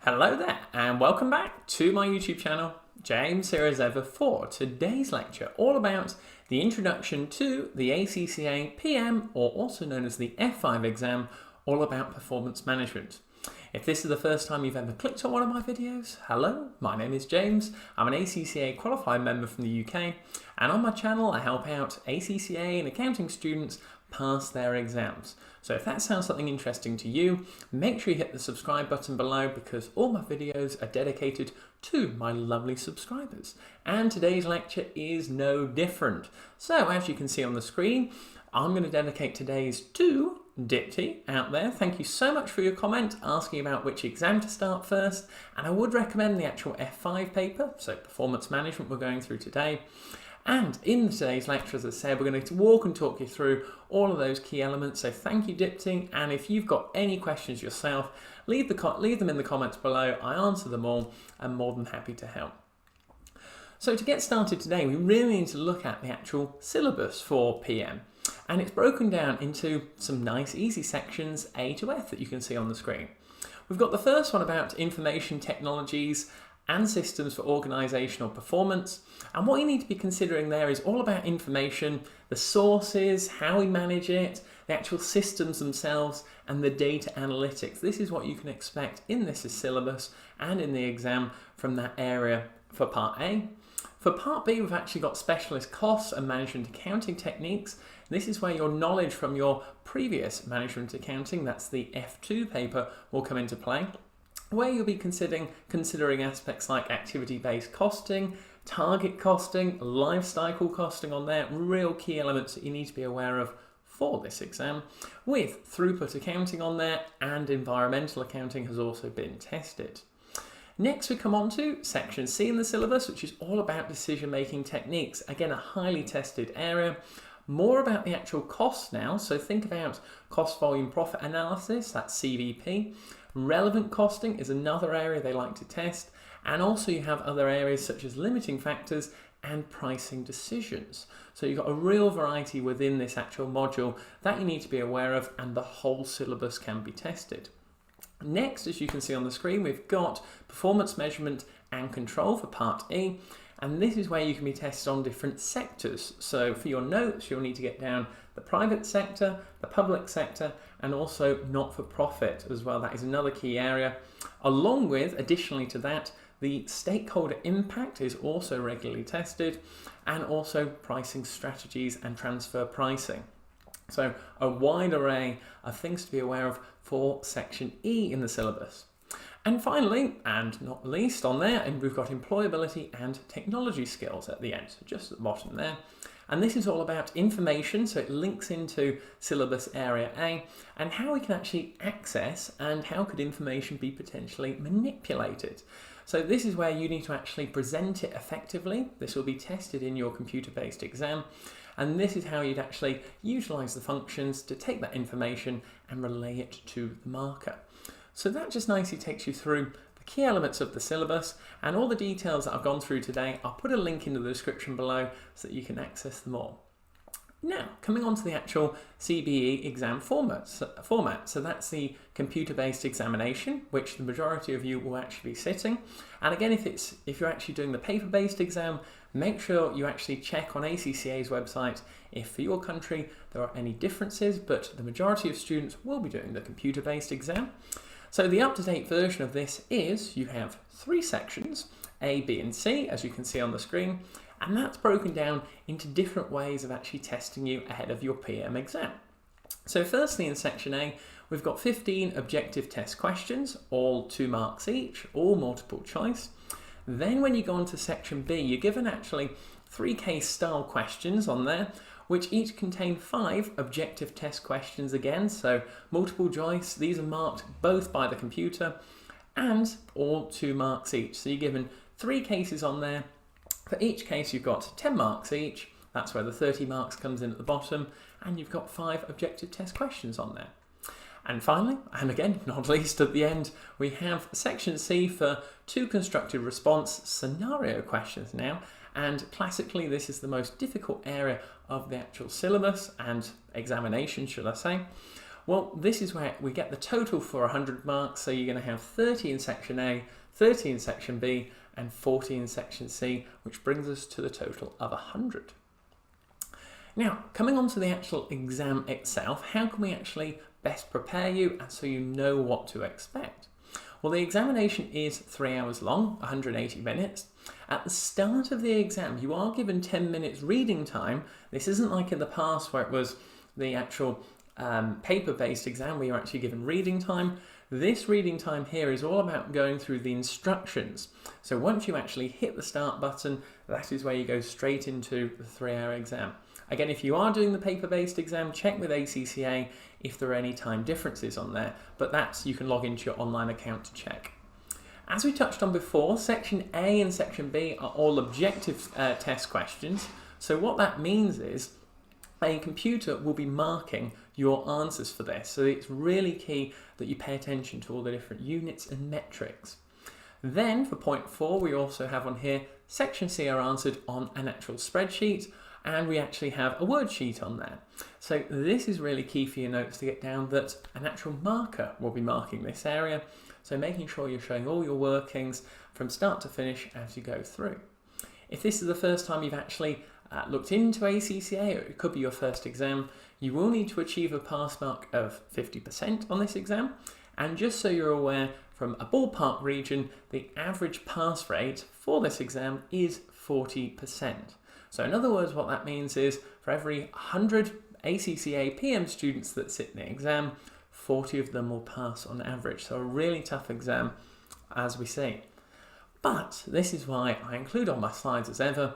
Hello there and welcome back to my YouTube channel, James here as ever for today's lecture all about the introduction to the ACCA PM, or also known as the F5 exam, all about performance management. If this is the first time you've ever clicked on one of my videos, hello, my name is James. I'm an ACCA qualified member from the UK, and on my channel I help out ACCA and accounting students pass their exams. So if that sounds something interesting to you, make sure you hit the subscribe button below, because all my videos are dedicated to my lovely subscribers. And today's lecture is no different. So as you can see on the screen, I'm going to dedicate today's to Dipti out there. Thank you so much for your comment asking about which exam to start first, and I would recommend the actual F5 paper, so performance management we're going through today. And in today's lecture, as I said, we're going to walk and talk you through all of those key elements. So thank you, Dipti. And if you've got any questions yourself, leave them in the comments below. I answer them all. I'm more than happy to help. So to get started today, we really need to look at the actual syllabus for PM. And it's broken down into some nice, easy sections, A to F, that you can see on the screen. We've got the first one about information technologies and systems for organisational performance. And what you need to be considering there is all about information, the sources, how we manage it, the actual systems themselves, and the data analytics. This is what you can expect in this syllabus and in the exam from that area for Part A. For Part B, we've actually got specialist costs and management accounting techniques. This is where your knowledge from your previous management accounting, that's the F2 paper, will come into play, where you'll be considering aspects like activity-based costing, target costing, life cycle costing on there, real key elements that you need to be aware of for this exam, with throughput accounting on there, and environmental accounting has also been tested. Next we come on to section C in the syllabus, which is all about decision-making techniques. Again, a highly tested area. More about the actual costs now, so think about cost volume profit analysis, that's CVP. Relevant costing is another area they like to test, and also you have other areas such as limiting factors and pricing decisions. So you've got a real variety within this actual module that you need to be aware of, and the whole syllabus can be tested. Next, as you can see on the screen, we've got performance measurement and control for Part E, and this is where you can be tested on different sectors. So for your notes, you'll need to get down the private sector, the public sector, and also not-for-profit as well. That is another key area. Along with, additionally to that, the stakeholder impact is also regularly tested, and also pricing strategies and transfer pricing. So a wide array of things to be aware of for section E in the syllabus. And finally, and not least on there, and we've got employability and technology skills at the end, so just at the bottom there. And this is all about information, so it links into syllabus area A, and how we can actually access and how could information be potentially manipulated. So this is where you need to actually present it effectively. This will be tested in your computer-based exam, and this is how you'd actually utilise the functions to take that information and relay it to the marker. So that just nicely takes you through the key elements of the syllabus, and all the details that I've gone through today. I'll put a link in the description below so that you can access them all. Now, coming on to the actual CBE exam format. So that's the computer-based examination, which the majority of you will actually be sitting. And again, if you're actually doing the paper-based exam, make sure you actually check on ACCA's website if for your country there are any differences, but the majority of students will be doing the computer-based exam. So the up-to-date version of this is you have 3 sections, A, B, and C, as you can see on the screen, and that's broken down into different ways of actually testing you ahead of your PM exam. So firstly, in section A, we've got 15 objective test questions, all 2 marks each, all multiple choice. Then when you go on to section B, you're given actually 3 case style questions on there, which each contain 5 objective test questions again, so multiple choice. These are marked both by the computer, and all 2 marks each. So you're given 3 cases on there. For each case you've got 10 marks each, that's where the 30 marks comes in at the bottom, and you've got 5 objective test questions on there. And finally, and again not least at the end, we have section C for 2 constructive response scenario questions now, and classically this is the most difficult area of the actual syllabus and examination, should I say, Well, this is where we get the total for 100 marks. So you're going to have 30 in section A, 30 in section B, and 40 in section C, which brings us to the total of 100. Now, coming on to the actual exam itself, how can we actually best prepare you and so you know what to expect? Well, the examination is 3 hours long, 180 minutes. At the start of the exam, you are given 10 minutes reading time. This isn't like in the past where it was the actual paper-based exam where you're actually given reading time. This reading time here is all about going through the instructions. So once you actually hit the start button, that is where you go straight into the 3-hour exam. Again, if you are doing the paper-based exam, check with ACCA if there are any time differences on there, but that's, you can log into your online account to check. As we touched on before, section A and section B are all objective test questions. So what that means is a computer will be marking your answers for this. So it's really key that you pay attention to all the different units and metrics. Then for point 4, we also have on here, section C are answered on an actual spreadsheet, and we actually have a word sheet on there. So this is really key for your notes to get down that an actual marker will be marking this area. So making sure you're showing all your workings from start to finish as you go through. If this is the first time you've actually looked into ACCA, or it could be your first exam, you will need to achieve a pass mark of 50% on this exam. And just so you're aware, from a ballpark region, the average pass rate for this exam is 40%. So in other words, what that means is for every 100 ACCA PM students that sit in the exam, 40 of them will pass on average. So a really tough exam, as we see. But this is why I include on my slides as ever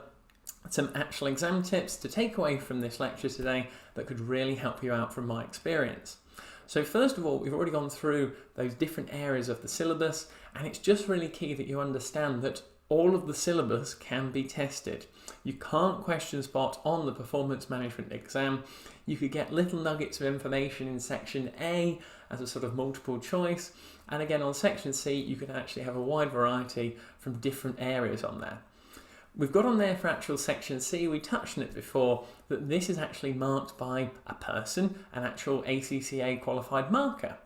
some actual exam tips to take away from this lecture today that could really help you out from my experience. So first of all, we've already gone through those different areas of the syllabus, and it's just really key that you understand that all of the syllabus can be tested. You can't question spot on the performance management exam. You could get little nuggets of information in section A as a sort of multiple choice. And again, on section C, you can actually have a wide variety from different areas on there. We've got on there for actual section C, we touched on it before, that this is actually marked by a person, an actual ACCA qualified marker.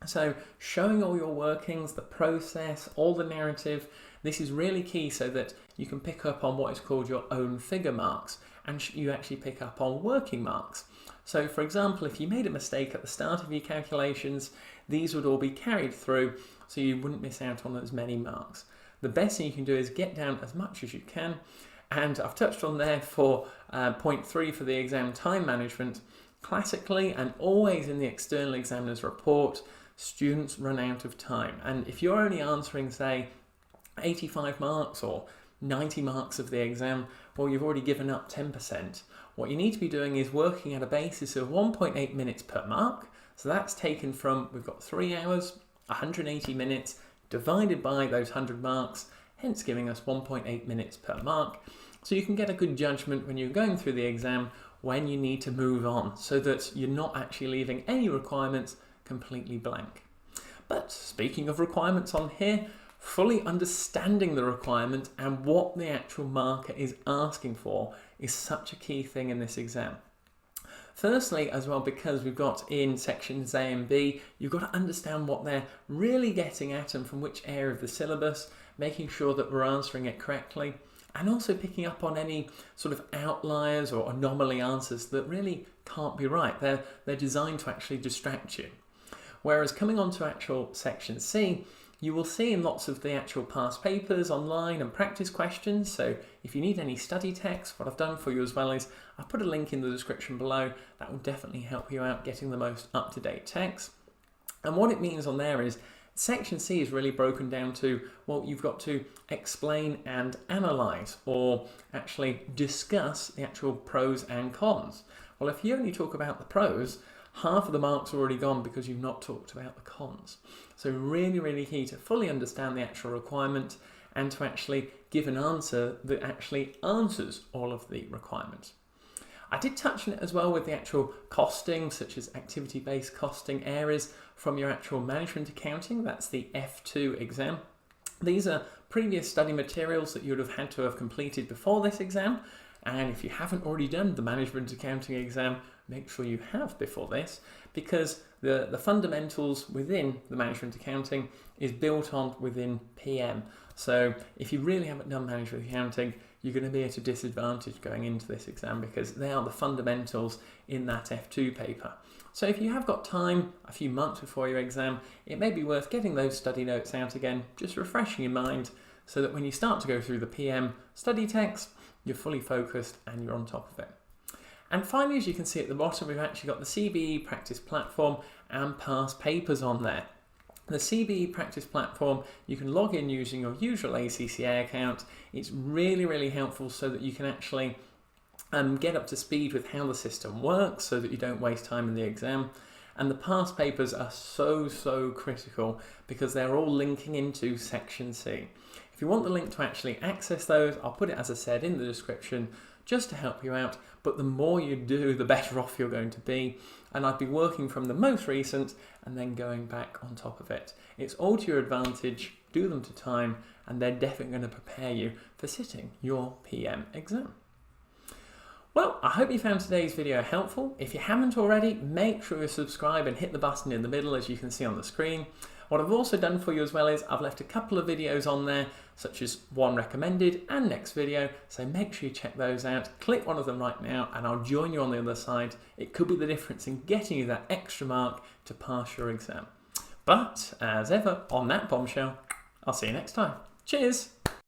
So showing all your workings, the process, all the narrative, this is really key so that you can pick up on what is called your own figure marks, and you actually pick up on working marks. So for example, if you made a mistake at the start of your calculations, these would all be carried through so you wouldn't miss out on as many marks. The best thing you can do is get down as much as you can, and I've touched on there for point 3 for the exam time management. Classically and always in the external examiner's report, students run out of time, and if you're only answering, say, 85 marks or 90 marks of the exam, well, you've already given up 10%. What you need to be doing is working at a basis of 1.8 minutes per mark. So that's taken from, we've got 3 hours, 180 minutes, divided by those 100 marks, hence giving us 1.8 minutes per mark. So you can get a good judgment when you're going through the exam when you need to move on, so that you're not actually leaving any requirements completely blank. But speaking of requirements on here, fully understanding the requirement and what the actual marker is asking for is such a key thing in this exam. Firstly, as well, because we've got in sections A and B, you've got to understand what they're really getting at and from which area of the syllabus, making sure that we're answering it correctly, and also picking up on any sort of outliers or anomaly answers that really can't be right. They're designed to actually distract you. Whereas coming on to actual section C, you will see in lots of the actual past papers online and practice questions. So if you need any study text, what I've done for you as well is I've put a link in the description below. That will definitely help you out getting the most up-to-date text. And what it means on there is section C is really broken down to, well, you've got to explain and analyse, or actually discuss the actual pros and cons. Well, if you only talk about the pros, half of the marks are already gone because you've not talked about the cons. So really, really key to fully understand the actual requirement and to actually give an answer that actually answers all of the requirements. I did touch on it as well with the actual costing, such as activity-based costing areas from your actual management accounting. That's the F2 exam. These are previous study materials that you would have had to have completed before this exam. And if you haven't already done the management accounting exam, make sure you have before this, because the fundamentals within the management accounting is built on within PM. So if you really haven't done management accounting, you're going to be at a disadvantage going into this exam because they are the fundamentals in that F2 paper. So if you have got time, a few months before your exam, it may be worth getting those study notes out again, just refreshing your mind so that when you start to go through the PM study text, you're fully focused and you're on top of it. And finally, as you can see at the bottom, we've actually got the CBE practice platform and past papers on there. The CBE practice platform, you can log in using your usual ACCA account. It's really, really helpful so that you can actually get up to speed with how the system works so that you don't waste time in the exam. And the past papers are so critical because they're all linking into section C. If you want the link to actually access those, I'll put it, as I said, in the description just to help you out. But the more you do, the better off you're going to be. And I'd be working from the most recent and then going back on top of it. It's all to your advantage, do them to time, and they're definitely going to prepare you for sitting your PM exam. Well, I hope you found today's video helpful. If you haven't already, make sure you subscribe and hit the button in the middle as you can see on the screen. What I've also done for you as well is I've left a couple of videos on there, such as one recommended and next video, so make sure you check those out. Click one of them right now and I'll join you on the other side. It could be the difference in getting you that extra mark to pass your exam. But as ever, on that bombshell, I'll see you next time. Cheers!